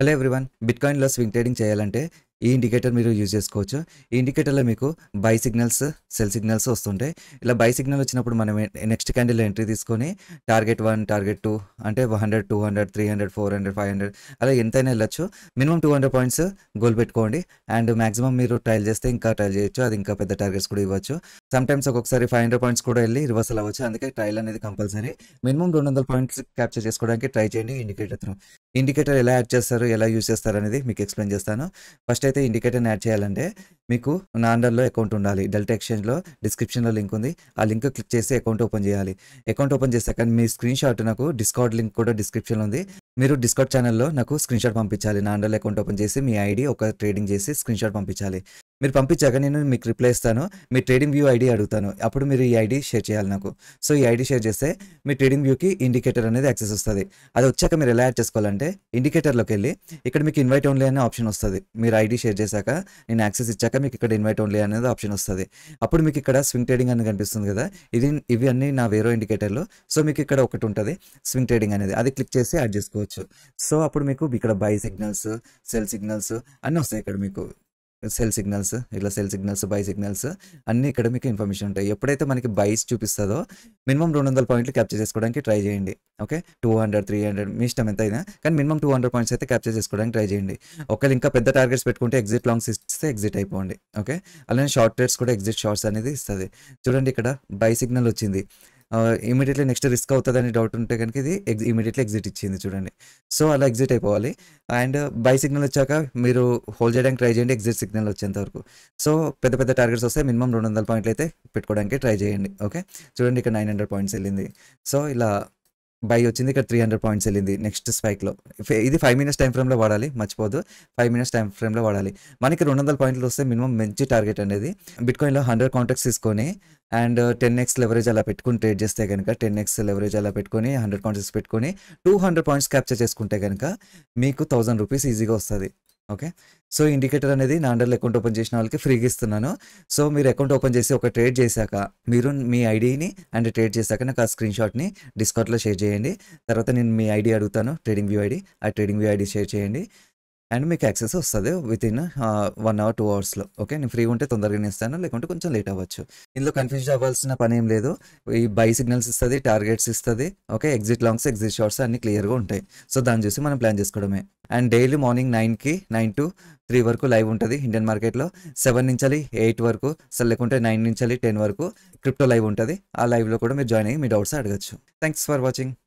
Hello everyone. బిట్‌కాయిన్‌లో swing trading చేయాలంటే ఈ ఇండికేటర్ మీరు యూజ్ చేసుకోవచ్చు. ఈ ఇండికేటర్‌లో మీకు బై సిగ్నల్స్, సెల్ సిగ్నల్స్ వస్తుంటాయి. ఇలా బై సిగ్నల్ వచ్చినప్పుడు మనం నెక్స్ట్ క్యాండిల్‌లో ఎంట్రీ తీసుకొని టార్గెట్ 1, టార్గెట్ 2 అంటే 100, 200, 300, 400, 500 అలా ఎంతైనా వెళ్ళొచ్చు. మినిమమ్ 200 పాయింట్స్ గోల్ పెట్టుకోండి. అండ్ మాక్సిమం మీరు ట్రయల్ చేస్తే ఇంకా ట్రయల్ చేయొచ్చు. అది ఇంకా పెద్ద టార్గెట్స్ కూడా ఇవ్వచ్చు. సమ్‌టైమ్స్ ఒక్కొక్కసారి 500 పాయింట్స్ కూడా వెళ్ళి రివర్సల్ అవ్వచ్చు. అందుకే ట్రయల్ అనేది కంపల్సరీ. మినిమమ్ 200 పాయింట్స్ క్యాప్చర్ చేసుకోవడానికి ట్రై చేయండి ఇండికేటర్ త్రూ. ఇండికేటర్ ఎలా యాడ్ చేస్తారు, ఎలా యూజ్ చేస్తారనేది మీకు ఎక్స్‌ప్లెయిన్ చేస్తాను. ఫస్ట్ అయితే ఇండికేటర్‌ని యాడ్ చేయాలంటే మీకు నా అండర్‌లో అకౌంట్ ఉండాలి. డెల్టా ఎక్స్‌చేంజ్‌లో డిస్క్రిప్షన్‌లో లింక్ ఉంది. ఆ లింక్ క్లిక్ చేసి అకౌంట్ ఓపెన్ చేయాలి. అకౌంట్ ఓపెన్ చేశాక మీ స్క్రీన్‌షాట్ నాకు డిస్కార్డ్ లింక్ కూడా డిస్క్రిప్షన్‌లో ఉంది. మీరు డిస్కార్డ్ ఛానెల్‌లో నాకు స్క్రీన్‌షాట్ పంపించాలి. నా అండర్‌లో అకౌంట్ ఓపెన్ చేసి మీ ఐడీ ఒక ట్రేడింగ్ చేసి స్క్రీన్‌షాట్ పంపించాలి. మీరు పంపించాక నేను మీకు రిప్లై ఇస్తాను. మీ ట్రేడింగ్ వ్యూ ఐడీ అడుగుతాను. అప్పుడు మీరు ఈ ఐడీ షేర్ చేయాలి నాకు. సో ఈ ఐడీ షేర్ చేస్తే మీ ట్రేడింగ్ వ్యూకి ఇండికేటర్ అనేది యాక్సెస్ వస్తది. అది వచ్చాక మీరు ఎలా యాడ్ చేసుకోవాలంటే ఇండికేటర్‌లోకెళ్ళి ఇక్కడ మీకు ఇన్వైట్ ఓన్లీ అనే ఆప్షన్ వస్తది. మీరు ఐడీ షేర్ చేశాక నేను యాక్సెస్ ఇచ్చాక మీకు ఇక్కడ ఇన్వైట్ ఓన్లీ అనేది ఆప్షన్ వస్తది. అప్పుడు మీకు ఇక్కడ స్వింగ్ ట్రేడింగ్ అని కనిపిస్తుంది కదా! ఇవి అన్నీ నా వేరే ఇండికేటర్‌లు. సో మీకు ఇక్కడ ఒకటి ఉంటది స్వింగ్ ట్రేడింగ్ అనేది. అది క్లిక్ చేసి యాడ్ చేసుకోవచ్చు. సో అప్పుడు మీకు ఇక్కడ బై సిగ్నల్స్, సెల్ సిగ్నల్స్ అన్నీ వస్తాయి ఇక్కడ మీకు. సెల్ సిగ్నల్స్, బై సిగ్నల్స్ అన్నీ ఇక్కడ మీకు ఇన్ఫర్మేషన్ ఉంటాయి. ఎప్పుడైతే మనకి బైస్ చూపిస్తదో మినిమమ్ 200 పాయింట్లు క్యాప్చర్ చేసుకోవడానికి ట్రై చేయండి. ఓకే. 200, 300 మీ ఇష్టం ఎంతైనా. కానీ మినిమమ్ 200 పాయింట్స్ అయితే క్యాప్చర్ చేసుకోవడానికి ట్రై చేయండి. ఒకవేళ ఇంకా పెద్ద టార్గెట్స్ పెట్టుకుంటే ఎగ్జిట్ లాంగ్స్ ఇస్తే ఎగ్జిట్ అయిపోండి. ఓకే. అలానే షార్ట్ ట్రేడ్స్ కూడా ఎగ్జిట్ షార్ట్స్ అనేది ఇస్తది. చూడండి ఇక్కడ బై సిగ్నల్ వచ్చింది. ఇమ్మీడియేట్‌లీ నెక్స్ట్ రిస్క్ అవుతదని డౌట్ ఉంటే గనుక ఇది ఇమ్మీడియేట్‌లీ ఎగ్జిట్ ఇచ్చింది చూడండి. సో అలా ఎగ్జిట్ అయిపోవాలి. అండ్ బై సిగ్నల్ వచ్చాక మీరు హోల్డ్ చేయడానికి ట్రై చేయండి ఎగ్జిట్ సిగ్నల్ వచ్చేంత వరకు. సో పెద్ద పెద్ద టార్గెట్స్ వస్తే మినిమమ్ 200 పాయింట్లు అయితే పెట్టుకోవడానికి ట్రై చేయండి. ఓకే. చూడండి ఇక్కడ 900 పాయింట్స్ వెళ్ళింది. సో ఇలా బై వచ్చింది. ఇక్కడ 300 పాయింట్స్ వెళ్ళింది నెక్స్ట్ స్పైక్‌లో. ఇది 5 మినిట్స్ టైమ్ ఫ్రేమ్‌లో వాడాలి. మర్చిపోవద్దు. 5 మినిట్స్ టైమ్ ఫ్రేమ్‌లో వాడాలి. మనకి 200 పాయింట్లు వస్తే మినిమమ్ మంచి టార్గెట్ అనేది. బిట్‌కాయిన్‌లో 100 కాంట్రాక్ట్స్ తీసుకొని అండ్ 10x లెవరేజ్ అలా పెట్టుకొని ట్రేడ్ చేస్తే గనుక 10x లెవరేజ్ అలా పెట్టుకొని 100 కాంట్రాక్ట్స్ పెట్టుకొని 200 పాయింట్స్ క్యాప్చర్ చేసుకుంటే గనుక మీకు ₹1000 ఈజీగా వస్తది. ఓకే. సో ఇండికేటర్ అనేది నా అండర్‌లో అకౌంట్ ఓపెన్ చేసిన వాళ్ళకి ఫ్రీగా ఇస్తున్నాను. సో మీరు అకౌంట్ ఓపెన్ చేసి ఒక ట్రేడ్ చేశాక మీరు మీ ఐడీని అండ్ ట్రేడ్ చేశాక నాకు ఆ స్క్రీన్‌షాట్‌ని డిస్కార్డ్‌లో షేర్ చేయండి. తర్వాత నేను మీ ఐడీ అడుగుతాను ట్రేడింగ్ వ్యూ ఐడీ. ఆ ట్రేడింగ్ వ్యూ ఐడీ షేర్ చేయండి. అండ్ మీకు యాక్సెస్ వస్తది వితిన్ 1 అవర్, 2 అవర్స్‌లో. ఓకే. నేను ఫ్రీగా ఉంటే తొందరగానే ఇస్తాను. లేకుంటే కొంచెం లేట్ అవ్వచ్చు. ఇందులో కన్‌ఫ్యూజ్ అవ్వాల్సిన పనేం లేదు. ఈ బై సిగ్నల్స్ ఇస్తది, టార్గెట్స్ ఇస్తది. Okay. Exit longs, exit shorts అన్నీ క్లియర్‌గా ఉంటాయి. సో దాన్ని చూసి మనం ప్లాన్ చేసుకోవడమే. అండ్ డైలీ మార్నింగ్ 9-3 వరకు లైవ్ ఉంటది ఇండియన్ మార్కెట్‌లో. 7 నుంచెల్లి 8 వరకు లేకుంటే 9 నుంచెల్లి 10 వరకు క్రిప్టో లైవ్ ఉంటది. ఆ లైవ్‌లో కూడా మీరు జాయిన్ అయ్యి మీ డౌట్స్ అడగొచ్చు. Thanks for watching.